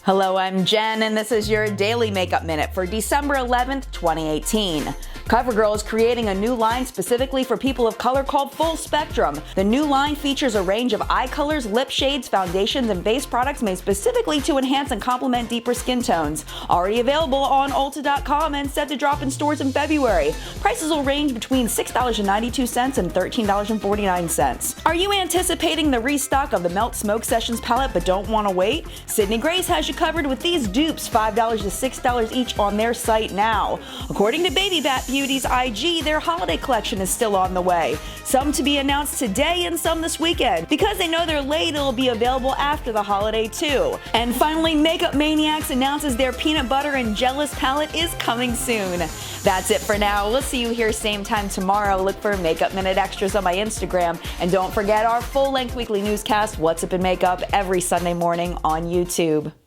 Hello, I'm Jen, and this is your Daily Makeup Minute for December 11th, 2018. CoverGirl is creating a new line specifically for people of color called Full Spectrum. The new line features a range of eye colors, lip shades, foundations, and base products made specifically to enhance and complement deeper skin tones. Already available on Ulta.com and set to drop in stores in February. Prices will range between $6.92 and $13.49. Are you anticipating the restock of the Melt Smoke Sessions palette but don't want to wait? Sydney Grace has you covered with these dupes, $5 to $6 each on their site now. According to Baby Bat Beauty's IG, their holiday collection is still on the way. Some to be announced today and some this weekend. Because they know they're late, it'll be available after the holiday too. And finally, Makeup Maniacs announces their peanut butter and jealous palette is coming soon. That's it for now. We'll see you here same time tomorrow. Look for Makeup Minute Extras on my Instagram. And don't forget our full-length weekly newscast, What's Up in Makeup, every Sunday morning on YouTube.